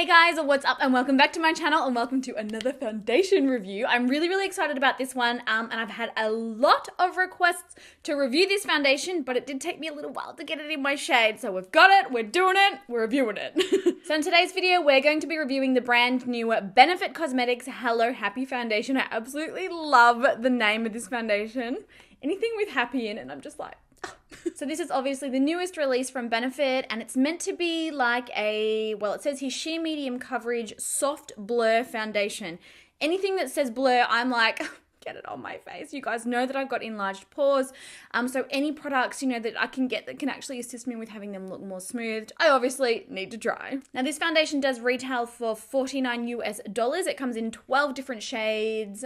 Hey guys, what's up and welcome back to my channel and welcome to another foundation review. I'm really excited about this one and I've had a lot of requests to review this foundation, but it did take me a little while to get it in my shade. So we've got it, we're doing it, we're reviewing it. So in today's video, we're going to be reviewing the brand new Benefit Cosmetics Hello Happy Foundation. I absolutely love the name of this foundation. Anything with happy in it, I'm just like, so this is obviously the newest release from Benefit and it's meant to be like it says here sheer medium coverage soft blur foundation. Anything that says blur, I'm like, get it on my face. You guys know that I've got enlarged pores. So any products, that I can get that can actually assist me with having them look more smoothed, I obviously need to try. Now this foundation does retail for $49 US. It comes in 12 different shades.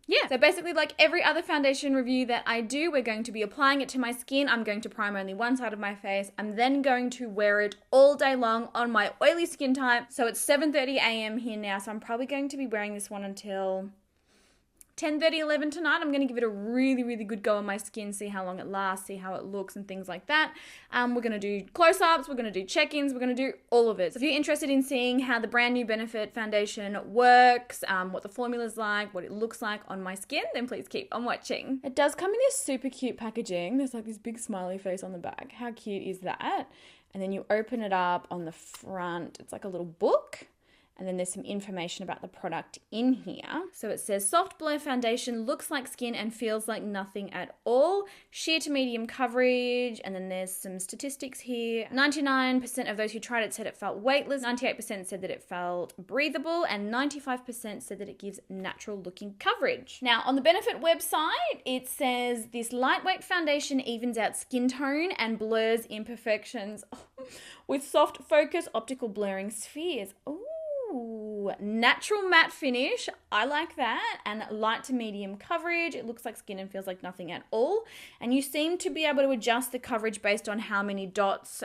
Yeah, so basically like every other foundation review that I do, we're going to be applying it to my skin. I'm going to prime only one side of my face. I'm then going to wear it all day long on my oily skin type. So it's 7:30 a.m. here now, so I'm probably going to be wearing this one until 10:30, 11 tonight. I'm going to give it a really good go on my skin, see how long it lasts, see how it looks and things like that. We're going to do close-ups, we're going to do check-ins, we're going to do all of it. So if you're interested in seeing how the brand new Benefit foundation works, what the formula's like, what it looks like on my skin, then please keep on watching. It does come in this super cute packaging. There's like this big smiley face on the back. How cute is that? And then you open it up on the front. It's like a little book. And then there's some information about the product in here. So it says, soft blur foundation looks like skin and feels like nothing at all. Sheer to medium coverage. And then there's some statistics here. 99% of those who tried it said it felt weightless. 98% said that it felt breathable. And 95% said that it gives natural looking coverage. Now on the Benefit website, it says this lightweight foundation evens out skin tone and blurs imperfections with soft focus optical blurring spheres. Ooh, natural matte finish. I like that. And light to medium coverage. It looks like skin and feels like nothing at all. And you seem to be able to adjust the coverage based on how many dots,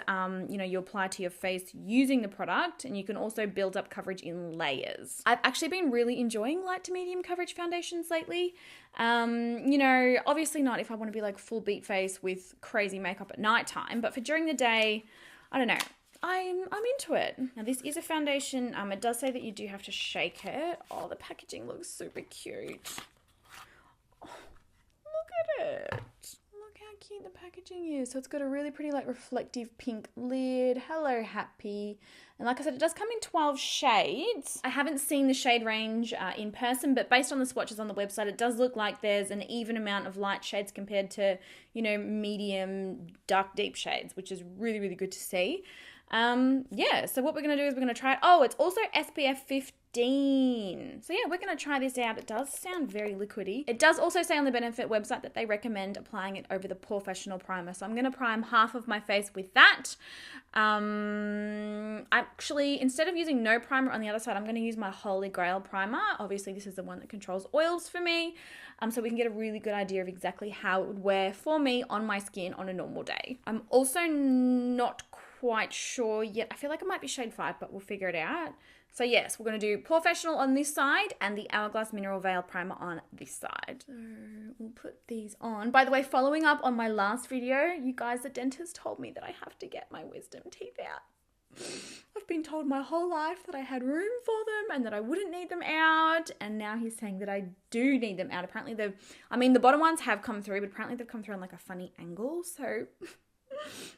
you apply to your face using the product. And you can also build up coverage in layers. I've actually been really enjoying light to medium coverage foundations lately. Obviously not if I want to be like full beat face with crazy makeup at nighttime, but for during the day, I don't know. I'm into it. Now this is a foundation. It does say that you do have to shake it. Oh, the packaging looks super cute. Oh, look at it. Look how cute the packaging is. So it's got a really pretty like reflective pink lid. Hello Happy. And like I said, it does come in 12 shades. I haven't seen the shade range in person, but based on the swatches on the website, it does look like there's an even amount of light shades compared to, medium, dark, deep shades, which is really good to see. So what we're going to do is we're going to try it. Oh, it's also SPF 15. So yeah, we're going to try this out. It does sound very liquidy. It does also say on the Benefit website that they recommend applying it over the Porefessional primer. So I'm going to prime half of my face with that. Actually, instead of using no primer on the other side, I'm going to use my Holy Grail primer. Obviously, this is the one that controls oils for me. So we can get a really good idea of exactly how it would wear for me on my skin on a normal day. I'm also not quite sure yet. I feel like it might be shade 5, but we'll figure it out. So yes, we're going to do Porefessional on this side and the Hourglass Mineral Veil Primer on this side. So we'll put these on. By the way, following up on my last video, you guys, the dentist told me that I have to get my wisdom teeth out. I've been told my whole life that I had room for them and that I wouldn't need them out. And now he's saying that I do need them out. Apparently the bottom ones have come through, but apparently they've come through on like a funny angle. So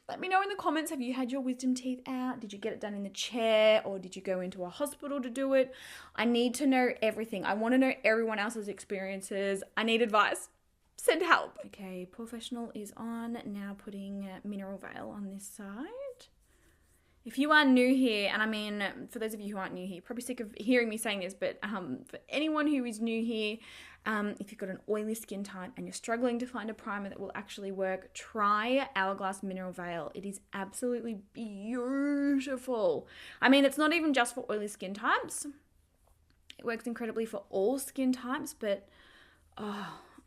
let me know in the comments, have you had your wisdom teeth out? Did you get it done in the chair or did you go into a hospital to do it? I need to know everything. I want to know everyone else's experiences. I need advice. Send help. Okay, Porefessional is on. Now putting Mineral Veil on this side. If you are new here, and for those of you who aren't new here, you're probably sick of hearing me saying this, but for anyone who is new here, if you've got an oily skin type and you're struggling to find a primer that will actually work, try Hourglass Mineral Veil. It is absolutely beautiful. It's not even just for oily skin types. It works incredibly for all skin types, but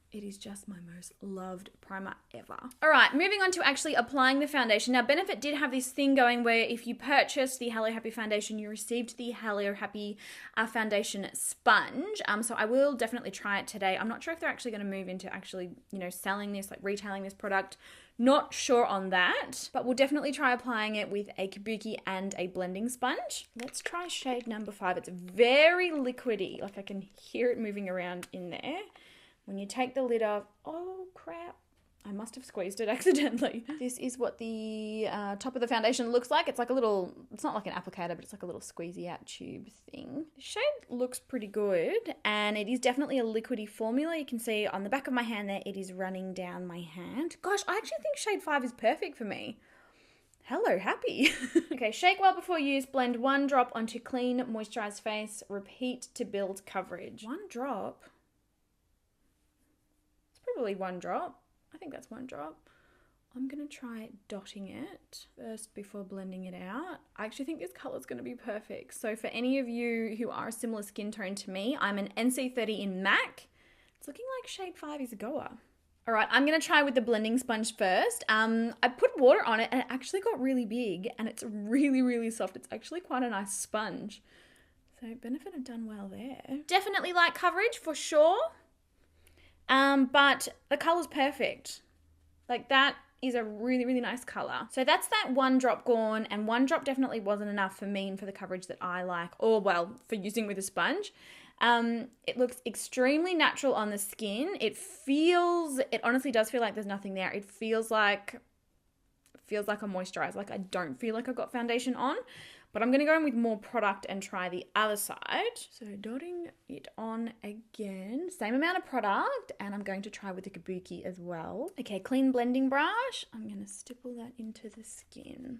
it is just my most loved primer ever. All right, moving on to actually applying the foundation. Now, Benefit did have this thing going where if you purchased the Hello Happy foundation, you received the Hello Happy foundation sponge. So I will definitely try it today. I'm not sure if they're actually going to move into actually, selling this, like retailing this product Not sure on that, but we'll definitely try applying it with a kabuki and a blending sponge. Let's try shade number 5. It's very liquidy. Like I can hear it moving around in there. When you take the lid off, oh crap. I must have squeezed it accidentally. This is what the top of the foundation looks like. It's like a little, it's not like an applicator, but it's like a little squeezy out tube thing. The shade looks pretty good, and it is definitely a liquidy formula. You can see on the back of my hand there, it is running down my hand. Gosh, I actually think shade 5 is perfect for me. Hello, happy. Okay, shake well before use. Blend 1 drop onto clean, moisturized face. Repeat to build coverage. 1 drop? It's probably 1 drop. I think that's 1 drop. I'm going to try dotting it first before blending it out. I actually think this color is going to be perfect. So for any of you who are a similar skin tone to me, I'm an NC30 in MAC. It's looking like shade 5 is a goer. All right, I'm going to try with the blending sponge first. I put water on it and it actually got really big and it's really, really soft. It's actually quite a nice sponge. So benefit have done well there. Definitely light coverage for sure. But the color's perfect. Like that is a really, really nice color. So that's that 1 drop gone, and 1 drop definitely wasn't enough for me and for the coverage that I like, or well, for using with a sponge. It looks extremely natural on the skin. It honestly does feel like there's nothing there. It feels like a moisturizer. Like I don't feel like I've got foundation on. But I'm going to go in with more product and try the other side. So dotting it on again. Same amount of product. And I'm going to try with the kabuki as well. Okay, clean blending brush. I'm going to stipple that into the skin.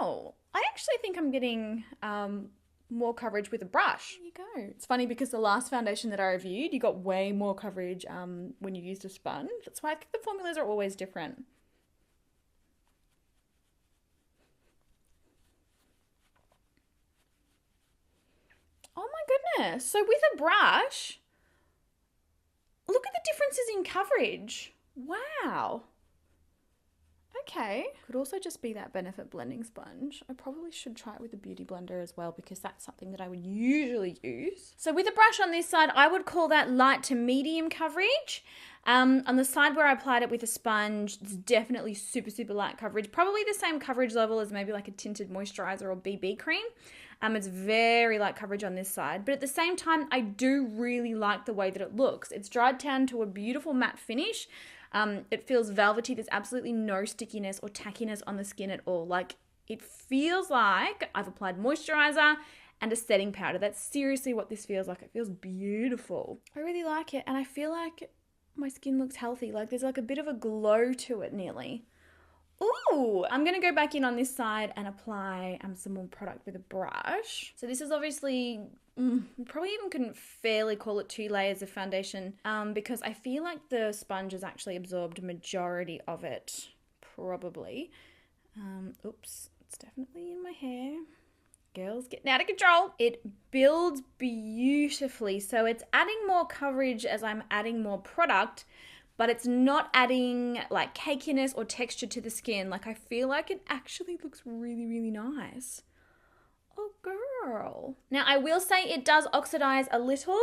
Oh, I actually think I'm getting more coverage with a brush. There you go. It's funny because the last foundation that I reviewed, you got way more coverage when you used a sponge. That's why I think the formulas are always different. Oh my goodness. So with a brush, look at the differences in coverage. Wow. Okay. Could also just be that Benefit blending sponge. I probably should try it with a beauty blender as well because that's something that I would usually use. So with a brush on this side, I would call that light to medium coverage. On the side where I applied it with a sponge, it's definitely super, super light coverage. Probably the same coverage level as maybe like a tinted moisturizer or BB cream. It's very light coverage on this side, but at the same time, I do really like the way that it looks. It's dried down to a beautiful matte finish. It feels velvety. There's absolutely no stickiness or tackiness on the skin at all. Like it feels like I've applied moisturizer and a setting powder. That's seriously what this feels like. It feels beautiful. I really like it, and I feel like my skin looks healthy. Like there's like a bit of a glow to it nearly. Ooh, I'm going to go back in on this side and apply some more product with a brush. So this is obviously, probably even couldn't fairly call it 2 layers of foundation because I feel like the sponge has actually absorbed a majority of it, probably. Oops, it's definitely in my hair. Girls getting out of control. It builds beautifully. So it's adding more coverage as I'm adding more product, but it's not adding like cakiness or texture to the skin. Like I feel like it actually looks really, really nice. Oh girl. Now I will say it does oxidize a little.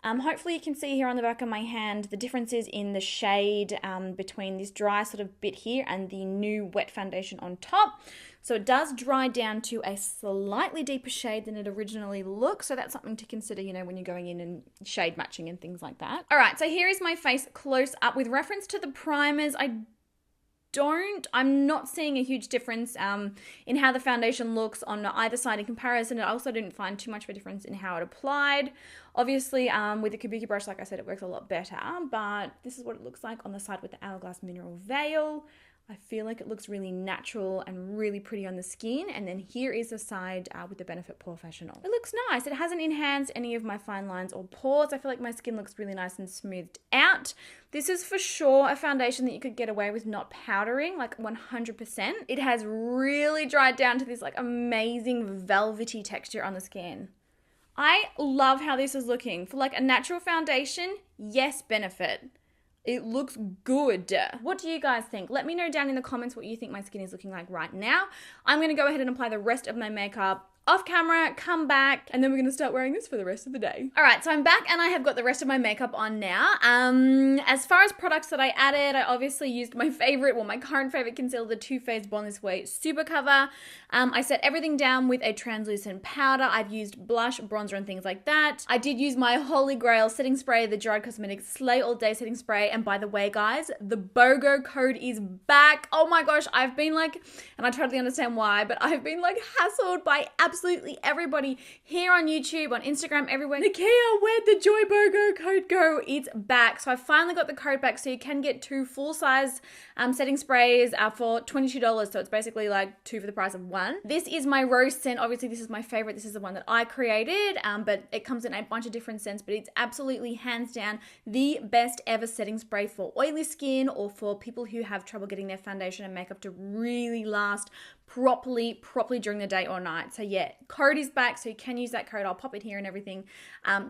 Hopefully you can see here on the back of my hand the differences in the shade between this dry sort of bit here and the new wet foundation on top. So it does dry down to a slightly deeper shade than it originally looked. So that's something to consider, you know, when you're going in and shade matching and things like that. All right, so here is my face close up. With reference to the primers, I'm not seeing a huge difference in how the foundation looks on either side in comparison. I also didn't find too much of a difference in how it applied. Obviously, with the kabuki brush, like I said, it works a lot better, but this is what it looks like on the side with the Hourglass Mineral Veil. I feel like it looks really natural and really pretty on the skin. And then here is the side with the Benefit Porefessional. It looks nice. It hasn't enhanced any of my fine lines or pores. I feel like my skin looks really nice and smoothed out. This is for sure a foundation that you could get away with not powdering, like 100%. It has really dried down to this like amazing velvety texture on the skin. I love how this is looking. For like a natural foundation, yes, Benefit. It looks good. What do you guys think? Let me know down in the comments what you think my skin is looking like right now. I'm going to go ahead and apply the rest of my makeup off camera, come back, and then we're gonna start wearing this for the rest of the day. All right, so I'm back and I have got the rest of my makeup on now. As far as products that I added, I obviously used my favorite, well, my current favorite concealer, the Too Faced Born This Way Super Cover. I set everything down with a translucent powder. I've used blush, bronzer, and things like that. I did use my holy grail setting spray, the GERARD Cosmetics Slay All Day setting spray. And by the way, guys, the BOGO code is back. Oh my gosh, I've been like, and I totally understand why, but I've been like hassled by absolutely everybody here on YouTube, on Instagram, everywhere. Nikia, where'd the Joy BOGO code go? It's back. So I finally got the code back, so you can get 2 full-size setting sprays for $22. So it's basically like 2 for the price of 1. This is my rose scent. Obviously, this is my favorite. This is the one that I created, but it comes in a bunch of different scents, but it's absolutely hands down the best ever setting spray for oily skin or for people who have trouble getting their foundation and makeup to really last properly during the day or night. So yeah, code is back, so you can use that code. I'll pop it here and everything.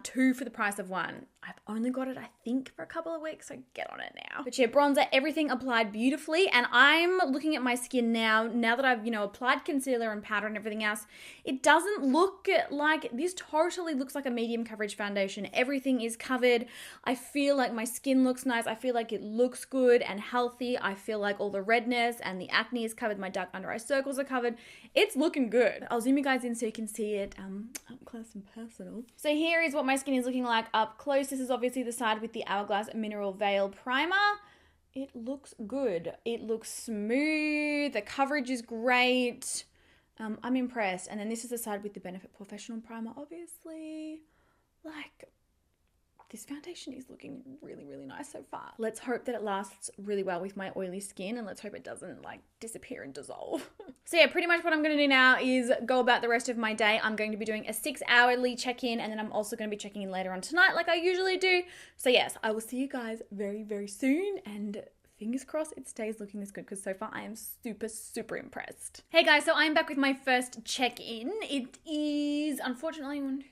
2 for the price of 1. I've only got it, I think, for a couple of weeks, so get on it now. But yeah, bronzer, everything applied beautifully, and I'm looking at my skin now that I've, applied concealer and powder and everything else. It doesn't look like, this totally looks like a medium coverage foundation. Everything is covered. I feel like my skin looks nice. I feel like it looks good and healthy. I feel like all the redness and the acne is covered. My dark under eye circles are covered. It's looking good. I'll zoom you guys in so you can see it up close and personal. So here is what my skin is looking like up close. This is obviously the side with the Hourglass Mineral Veil Primer. It looks good. It looks smooth. The coverage is great. I'm impressed. And then this is the side with the Benefit Porefessional Primer, obviously. Like, this foundation is looking really, really nice so far. Let's hope that it lasts really well with my oily skin, and let's hope it doesn't like disappear and dissolve. So yeah, pretty much what I'm gonna do now is go about the rest of my day. I'm going to be doing a 6-hourly check-in, and then I'm also gonna be checking in later on tonight like I usually do. So yes, I will see you guys very, very soon, and fingers crossed it stays looking this good, because so far I am super, super impressed. Hey guys, so I'm back with my first check-in. It is, unfortunately,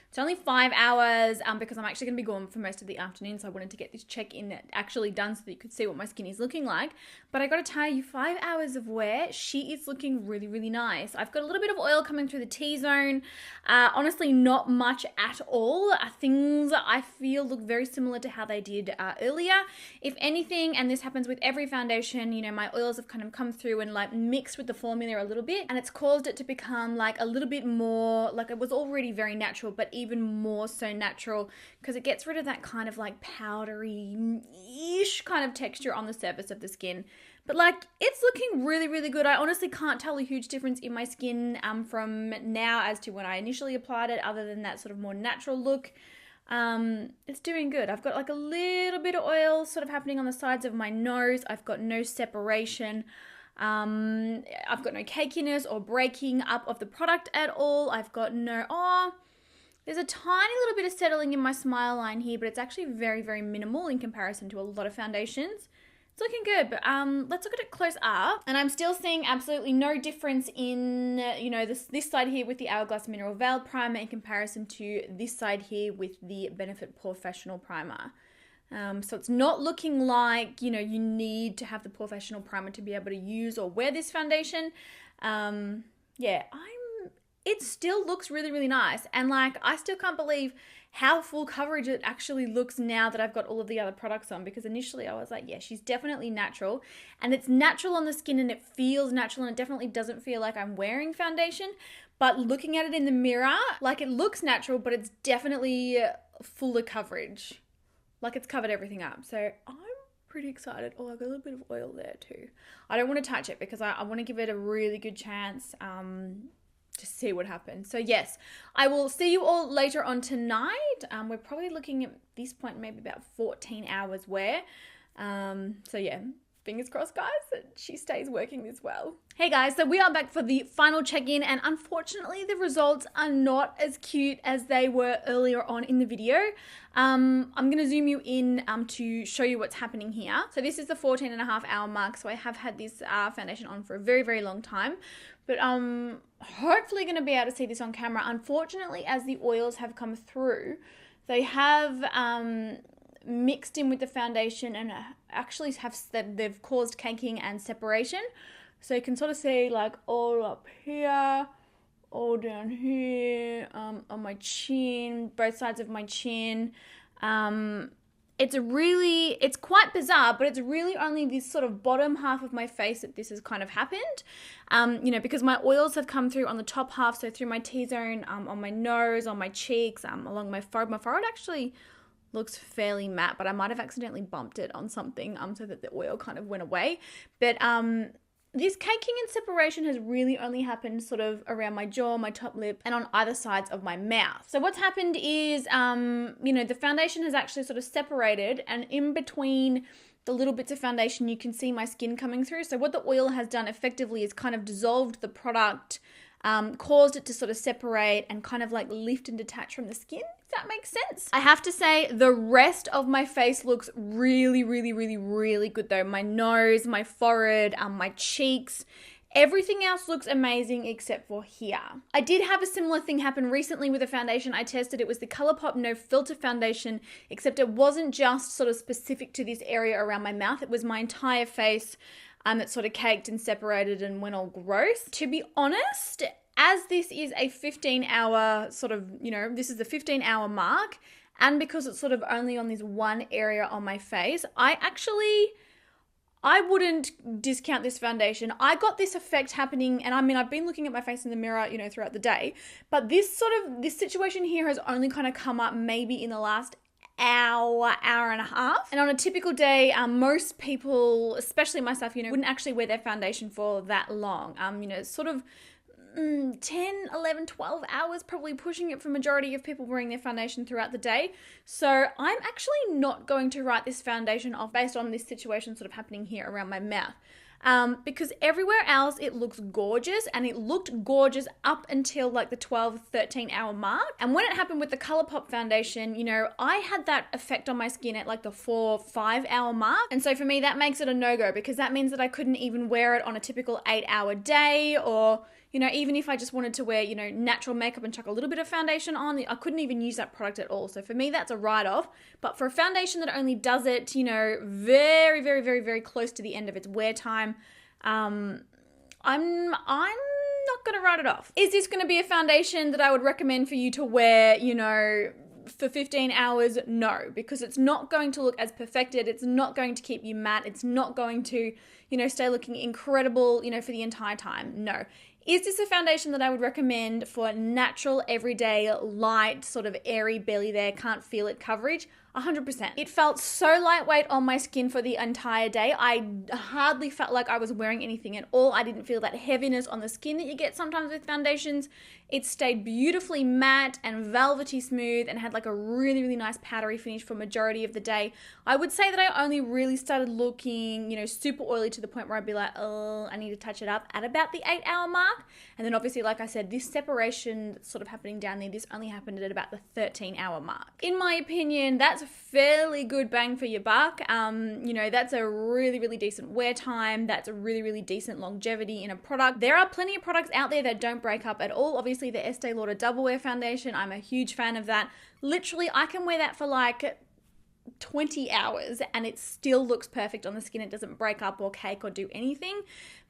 it's only 5 hours because I'm actually going to be gone for most of the afternoon, so I wanted to get this check-in actually done so that you could see what my skin is looking like. But I got to tell you, 5 hours of wear, she is looking really, really nice. I've got a little bit of oil coming through the T-zone. Honestly, not much at all. Things I feel look very similar to how they did earlier. If anything, and this happens with every foundation, my oils have kind of come through and like mixed with the formula a little bit, and it's caused it to become like a little bit more, like it was already very natural, but even more so natural, because it gets rid of that kind of like powdery-ish kind of texture on the surface of the skin. But like, it's looking really, really good. I honestly can't tell a huge difference in my skin from now as to when I initially applied it, other than that sort of more natural look. It's doing good. I've got like a little bit of oil sort of happening on the sides of my nose. I've got no separation. I've got no cakiness or breaking up of the product at all. I've got no, there's a tiny little bit of settling in my smile line here, but it's actually very, very minimal in comparison to a lot of foundations. It's looking good, but let's look at it close up. And I'm still seeing absolutely no difference in, this side here with the Hourglass Mineral Veil Primer in comparison to this side here with the Benefit Porefessional Primer. So it's not looking like, you need to have the Porefessional Primer to be able to use or wear this foundation. It still looks really, really nice. And like, I still can't believe how full coverage it actually looks now that I've got all of the other products on, because initially I was like, yeah, she's definitely natural, and it's natural on the skin and it feels natural, and it definitely doesn't feel like I'm wearing foundation. But looking at it in the mirror, like, it looks natural, but it's definitely fuller coverage. Like, it's covered everything up. So I'm pretty excited. Oh, I've got a little bit of oil there too. I don't want to touch it because I want to give it a really good chance to see what happens. So yes, I will see you all later on tonight. We're probably looking at this point maybe about 14 hours wear. So yeah, fingers crossed, guys, that she stays working this well. Hey guys, so we are back for the final check-in, and unfortunately the results are not as cute as they were earlier on in the video. I'm going to zoom you in to show you what's happening here. So this is the 14.5-hour mark, so I have had this foundation on for a very, very long time. But hopefully going to be able to see this on camera. Unfortunately, as the oils have come through, they have mixed in with the foundation and actually they've caused caking and separation. So you can sort of see like all up here, all down here, on my chin, both sides of my chin. It's quite bizarre, but it's really only this sort of bottom half of my face that this has kind of happened. Because my oils have come through on the top half, so through my T-zone, on my nose, on my cheeks, along my forehead. My forehead actually looks fairly matte, but I might have accidentally bumped it on something, so that the oil kind of went away. But, this caking and separation has really only happened sort of around my jaw, my top lip, and on either sides of my mouth. So what's happened is, the foundation has actually sort of separated, and in between the little bits of foundation, you can see my skin coming through. So what the oil has done effectively is kind of dissolved the product, caused it to sort of separate and kind of like lift and detach from the skin, if that makes sense. I have to say the rest of my face looks really, really, really, really good though. My nose, my forehead, my cheeks, everything else looks amazing except for here. I did have a similar thing happen recently with a foundation I tested. It was the ColourPop No Filter foundation, except it wasn't just sort of specific to this area around my mouth. It was my entire face. That sort of caked and separated and went all gross. To be honest, as this is a 15-hour sort of, this is the 15-hour mark, and because it's sort of only on this one area on my face, I wouldn't discount this foundation. I got this effect happening, and I've been looking at my face in the mirror, throughout the day, but this situation here has only kind of come up maybe in the last hour and a half. And on a typical day, most people, especially myself, wouldn't actually wear their foundation for that long. Sort of 10, 11, 12 hours, probably pushing it for majority of people wearing their foundation throughout the day. So I'm actually not going to write this foundation off based on this situation sort of happening here around my mouth. Because everywhere else it looks gorgeous, and it looked gorgeous up until like the 12, 13 hour mark. And when it happened with the ColourPop foundation, I had that effect on my skin at like the 4, 5 hour mark. And so for me, that makes it a no-go, because that means that I couldn't even wear it on a typical 8-hour day, or even if I just wanted to wear, natural makeup and chuck a little bit of foundation on, I couldn't even use that product at all. So for me, that's a write-off. But for a foundation that only does it, very, very, very, very close to the end of its wear time, I'm not going to write it off. Is this going to be a foundation that I would recommend for you to wear, for 15 hours? No, because it's not going to look as perfected. It's not going to keep you matte. It's not going to, stay looking incredible, for the entire time. No. Is this a foundation that I would recommend for natural, everyday, light, sort of airy, barely there, can't feel it coverage? 100%. It felt so lightweight on my skin for the entire day. I hardly felt like I was wearing anything at all. I didn't feel that heaviness on the skin that you get sometimes with foundations. It stayed beautifully matte and velvety smooth and had like a really, really nice powdery finish for majority of the day. I would say that I only really started looking, super oily to the point where I'd be like, oh, I need to touch it up at about the 8-hour mark. And then obviously, like I said, this separation that's sort of happening down there, this only happened at about the 13-hour mark. In my opinion, that's a fairly good bang for your buck. That's a really, really decent wear time. That's a really, really decent longevity in a product. There are plenty of products out there that don't break up at all. Obviously, the Estee Lauder Double Wear Foundation, I'm a huge fan of that. Literally, I can wear that for like 20 hours and it still looks perfect on the skin. It doesn't break up or cake or do anything.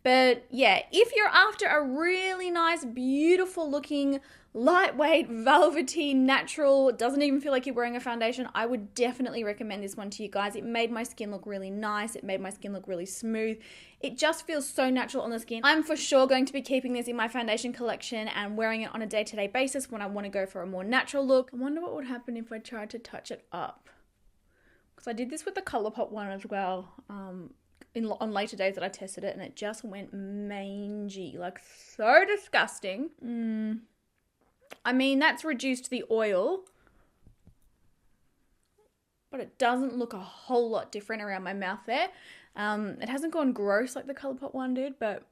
But yeah, if you're after a really nice, beautiful looking, lightweight, velvety, natural, doesn't even feel like you're wearing a foundation, I would definitely recommend this one to you guys. It made my skin look really nice. It made my skin look really smooth. It just feels so natural on the skin. I'm for sure going to be keeping this in my foundation collection and wearing it on a day-to-day basis when I want to go for a more natural look. I wonder what would happen if I tried to touch it up. Because I did this with the ColourPop one as well. On later days that I tested it, and it just went mangy, like so disgusting. That's reduced the oil, but it doesn't look a whole lot different around my mouth there. It hasn't gone gross like the ColourPop one did, but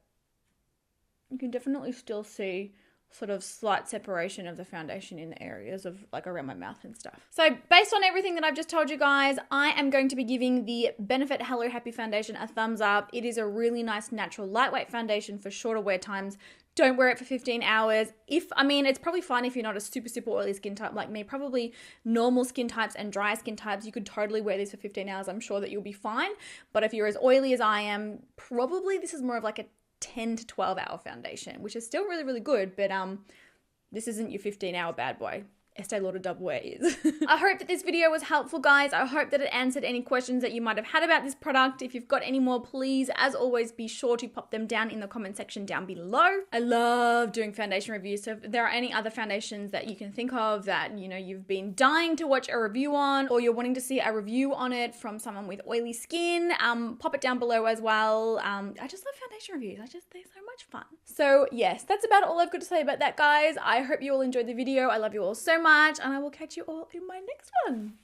you can definitely still see sort of slight separation of the foundation in the areas of like around my mouth and stuff. So based on everything that I've just told you guys, I am going to be giving the Benefit Hello Happy foundation a thumbs up. It is a really nice, natural, lightweight foundation for shorter wear times. Don't wear it for 15 hours. It's probably fine if you're not a super, super oily skin type like me. Probably normal skin types and dry skin types, you could totally wear this for 15 hours. I'm sure that you'll be fine. But if you're as oily as I am, probably this is more of like a 10 to 12 hour foundation, which is still really, really good, but this isn't your 15-hour bad boy. Estee Lauder Double Wear is. I hope that this video was helpful, guys. I hope that it answered any questions that you might have had about this product. If you've got any more, please, as always, be sure to pop them down in the comment section down below. I love doing foundation reviews, so if there are any other foundations that you can think of that, you know, you've been dying to watch a review on, or you're wanting to see a review on it from someone with oily skin, pop it down below as well. I just love foundation reviews. They're so much fun. So yes, that's about all I've got to say about that, guys. I hope you all enjoyed the video. I love you all so much, and I will catch you all in my next one.